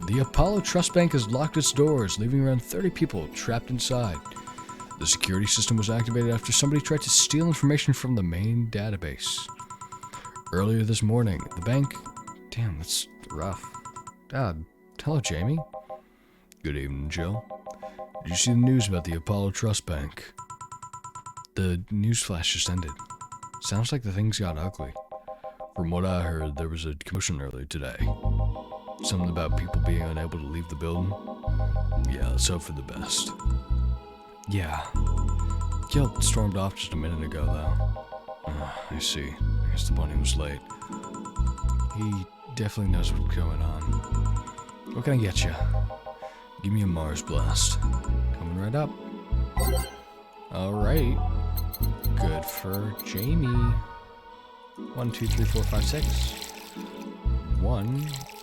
The Apollo Trust Bank has locked its doors, leaving around 30 people trapped inside. The security system was activated after somebody tried to steal information from the main database. Earlier this morning, the bank... Damn, that's rough. Hello, Jamie. Good evening, Jill. Did you see the news about the Apollo Trust Bank? The news flash just ended. Sounds like the things got ugly. From what I heard, there was a commotion earlier today. Something about people being unable to leave the building. Yeah, let's hope for the best. Yeah. Gil stormed off just a minute ago, though. I see. I guess the bunny was late. He definitely knows what's going on. What can I get you? Give me a Mars blast. Coming right up. Alright. Good for Jamie. 1, 2, 3, 4, 5, 6. 1,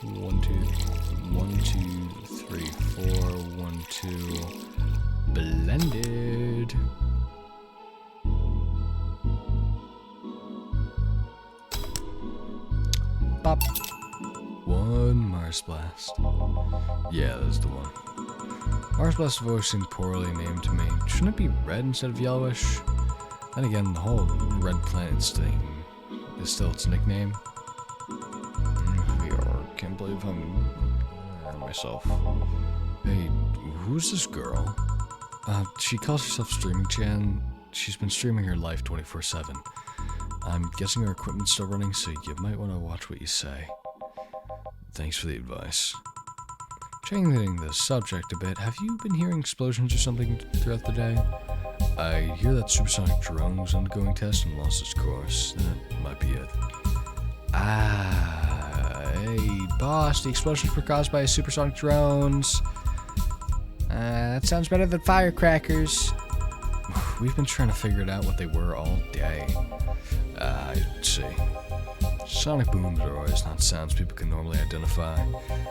1, 2, 1, 2, 3, 4, 1, 2. Blended. Bop. 1 Mars Blast. Yeah, that's the one. Mars Blast have always seemed poorly named to me. Shouldn't it be red instead of yellowish? Then again, the whole red planets thing is still its nickname. Can't believe I'm myself. Hey, who's this girl? She calls herself Streaming Chan. She's been streaming her life 24/7. I'm guessing her equipment's still running, so you might want to watch what you say. Thanks for the advice. Changing the subject a bit, have you been hearing explosions or something throughout the day? I hear that supersonic drone was undergoing tests and lost its course. That might be it. Hey, boss, the explosions were caused by supersonic drones. That sounds better than firecrackers. We've been trying to figure it out what they were all day. I see. Sonic booms are always not sounds people can normally identify,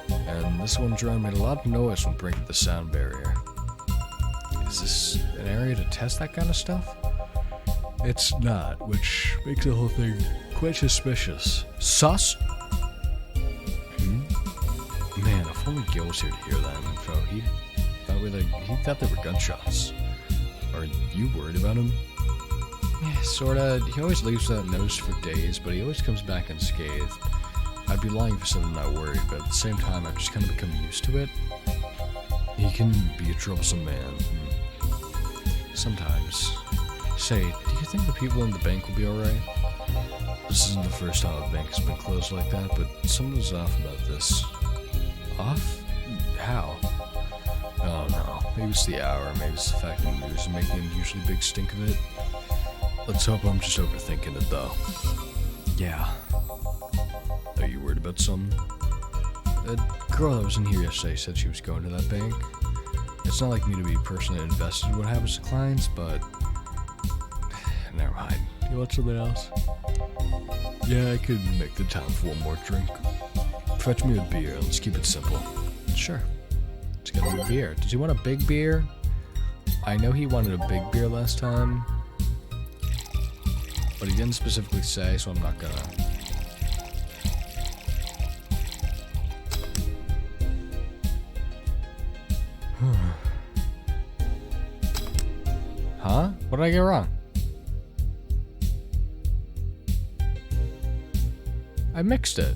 and this one drone made a lot of noise when breaking the sound barrier. Is this an area to test that kind of stuff? It's not, which makes the whole thing quite suspicious. Sus? Man, if only Gil was here to hear that info, he thought they were gunshots. Are you worried about him? Yeah, sorta. He always leaves that notice for days, but he always comes back unscathed. I'd be lying if I said I'm not worried, but at the same time, I've just kind of become used to it. He can be a troublesome man. Sometimes. Say, do you think the people in the bank will be alright? This isn't the first time a bank has been closed like that, but something's off about this. Off? How? Oh no, maybe it's the hour, maybe it's the fact that the news is making an unusually big stink of it. Let's hope I'm just overthinking it though. Yeah. Are you worried about something? That girl that was in here yesterday said she was going to that bank. It's not like me to be personally invested in what happens to clients, but... Never mind. You want something else? Yeah, I could make the time for one more drink. Fetch me a beer, let's keep it simple. Sure. Let's get him a beer. Does he want a big beer? I know he wanted a big beer last time. But he didn't specifically say, so I'm not gonna... Huh? What did I get wrong? I mixed it.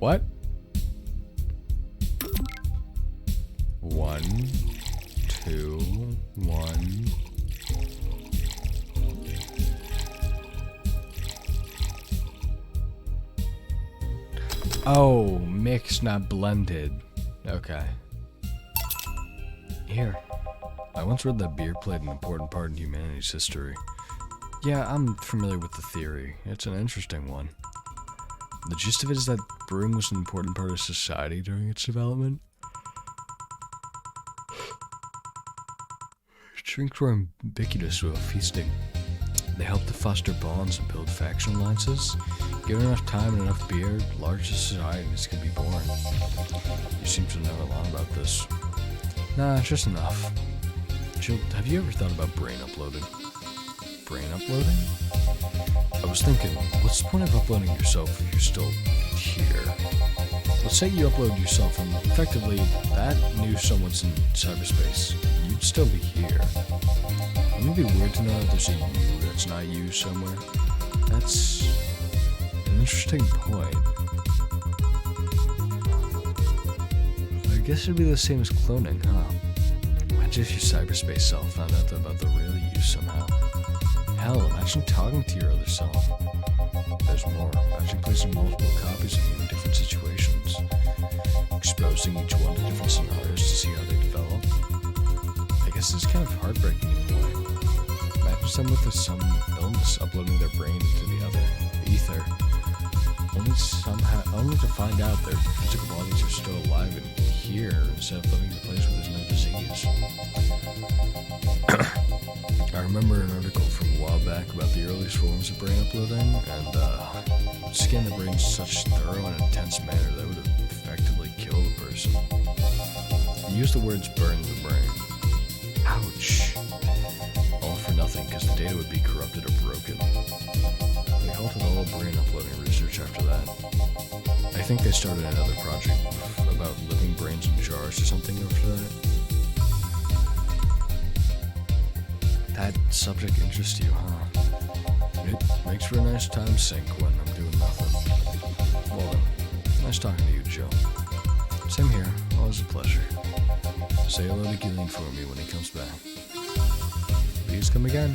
What? 1, 2, 1. Oh, mixed, not blended. Okay. Here. I once read that beer played an important part in humanity's history. Yeah, I'm familiar with the theory. It's an interesting one. The gist of it is that brewing was an important part of society during its development. Drinks were ubiquitous while feasting. They helped to foster bonds and build faction alliances. Given enough time and enough beer, large societies could be born. You seem to know a lot about this. Nah, just enough. Jill, have you ever thought about brain uploading? Brain uploading? I was thinking, what's the point of uploading yourself if you're still here? What's let's say you upload yourself and effectively that knew someone's in cyberspace. You'd still be here. Wouldn't it be weird to know that there's a you that's not you somewhere? That's an interesting point. I guess it'd be the same as cloning, huh? Imagine if your cyberspace self found out about the real you somehow. Hell, imagine talking to your other self. There's more. Imagine placing multiple copies of you in different situations, exposing each one to different scenarios to see how they develop. I guess it's kind of heartbreaking in a way. Imagine someone with some illness uploading their brain into the other, the ether, only to find out their physical bodies are still alive and here instead of living in a place where there's no disease. I remember an article from a while back about the earliest forms of brain uploading, and scan the brain in such thorough and intense manner that would have effectively killed a person. He used the words burn the brain. Ouch. All for nothing, because the data would be corrupted or broken. They halted all brain uploading research after that. I think they started another project about living brains in jars or something after that. That subject interests you, huh? It makes for a nice time sink when I'm doing nothing. Well then, nice talking to you, Joe. Same here, always a pleasure. Say hello to Gillian for me when he comes back. Please come again.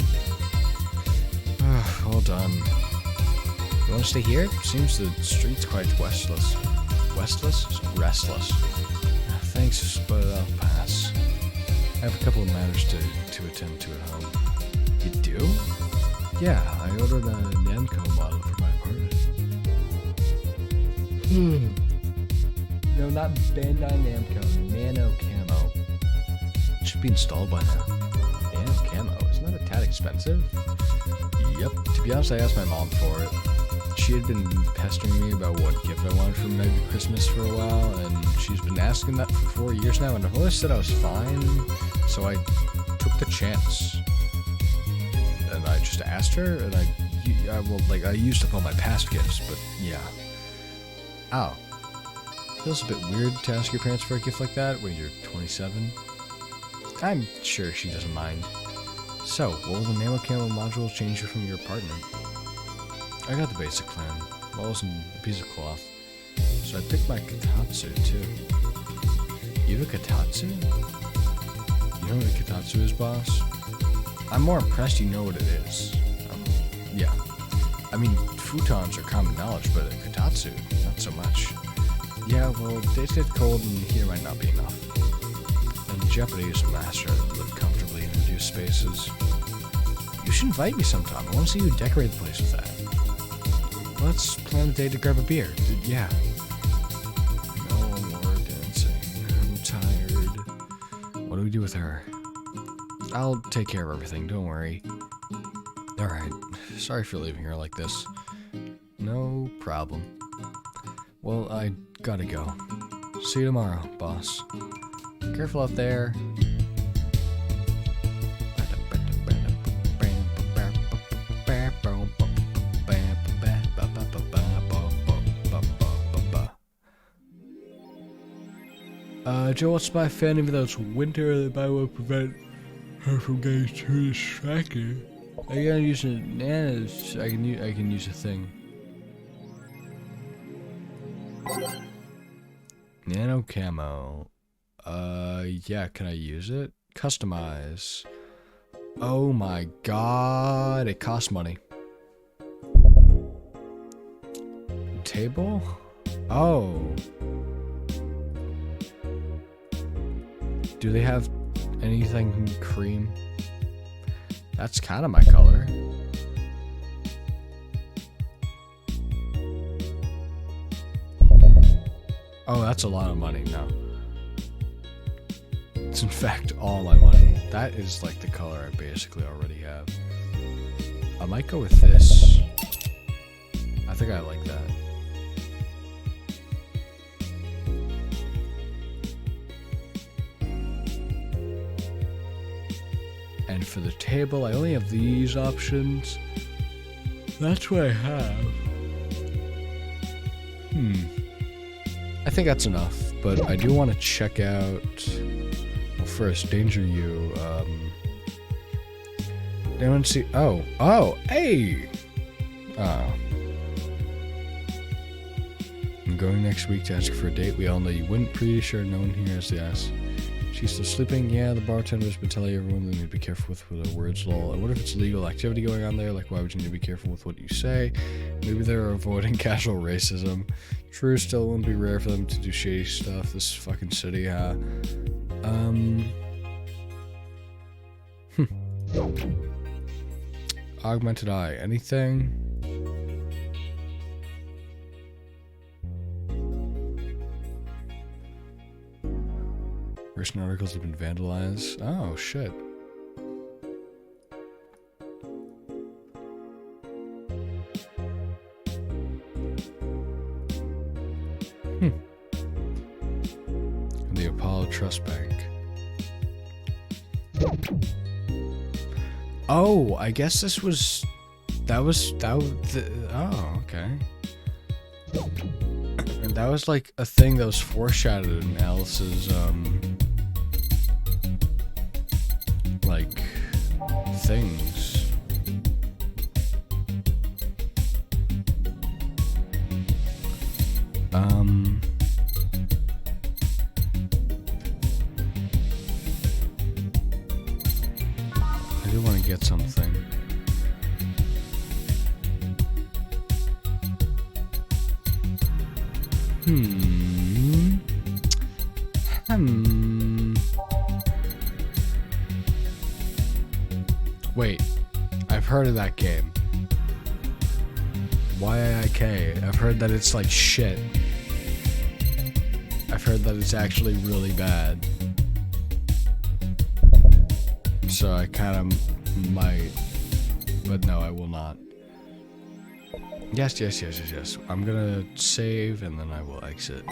All done. You want to stay here? Seems the street's quite restless. Restless. Thanks, but I'll pass. I have a couple of matters to attend to at home. You do? Yeah, I ordered a Namco model for my apartment. No, not Bandai Namco, Nano Camo. It should be installed by now. Nano Camo, isn't that a tad expensive? Yep, to be honest, I asked my mom for it. She had been pestering me about what gift I wanted for maybe Christmas for a while, and she's been asking that for 4 years now, and I've always said I was fine, so I took the chance. And I just asked her, and I used up all my past gifts, but yeah. Ow. Feels a bit weird to ask your parents for a gift like that when you're 27. I'm sure she doesn't mind. So, what will the Nano Camo modules change you from your apartment? I got the basic plan, walls and a piece of cloth. So I picked my Katatsu too. You have a Katatsu? You know what a Katatsu is, boss? I'm more impressed you know what it is. Yeah. I mean, futons are common knowledge, but a Katatsu, not so much. Yeah, well, days get cold and heater might not be enough. And Japanese master live comfortably in reduced spaces. You should invite me sometime. I want to see you decorate the place with that. Let's plan a day to grab a beer. Yeah. No more dancing. I'm tired. What do we do with her? I'll take care of everything, don't worry. Alright. Sorry for leaving her like this. No problem. Well, I gotta go. See you tomorrow, boss. Careful out there. Joe wants to buy a fan even though it's winter and that will prevent her from getting too distracted. I gotta use a I can use a thing. Nano Camo. Yeah, can I use it? Customize. Oh my god, it costs money. Table? Oh. Do they have anything cream? That's kind of my color. Oh, that's a lot of money. No. It's in fact all my money. That is like the color I basically already have. I might go with this. I think I like that. And for the table, I only have these options. That's what I have. I think that's enough, but I do want to check out... Well, first, Danger You. Anyone see... Oh, hey! Oh. I'm going next week to ask for a date. We all know you wouldn't. Pretty sure no one here has the ass. She's still sleeping? Yeah, the bartender's been telling everyone they need to be careful with the words, lol. I wonder if it's illegal activity going on there, like why would you need to be careful with what you say? Maybe they're avoiding casual racism. True, still it wouldn't be rare for them to do shady stuff. This fucking city, huh? Augmented eye. Anything? Recent articles have been vandalized. Oh, shit. The Apollo Trust Bank. Oh, I guess this was... oh, okay. And that was like a thing that was foreshadowed in Alice's, like, things. I do want to get something. Wait, I've heard of that game. YIK. I've heard that it's like shit. I've heard that it's actually really bad. So I kind of might, but no, I will not. Yes. I'm gonna save and then I will exit.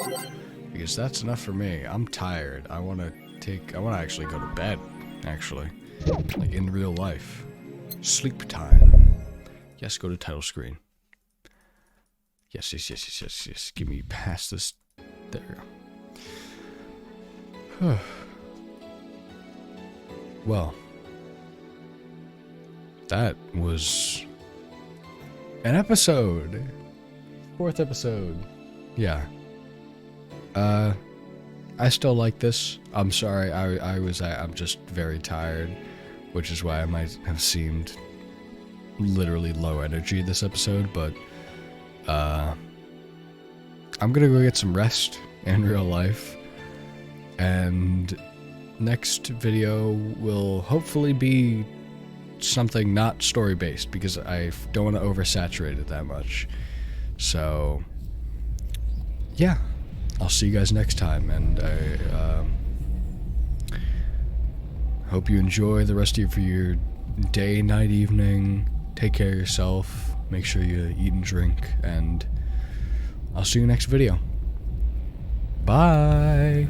Because that's enough for me. I'm tired. I wanna actually go to bed, actually. Like in real life. Sleep time. Yes, go to title screen. Yes. Give me past this. There we go. Well. That was an episode. 4th episode. Yeah. I still like this. I'm sorry. I'm just very tired, which is why I might have seemed literally low energy this episode, but I'm gonna go get some rest in real life, and next video will hopefully be something not story-based, because I don't want to oversaturate it that much. So, yeah. I'll see you guys next time, and I hope you enjoy the rest of your day, night, evening. Take care of yourself. Make sure you eat and drink, and I'll see you next video. Bye!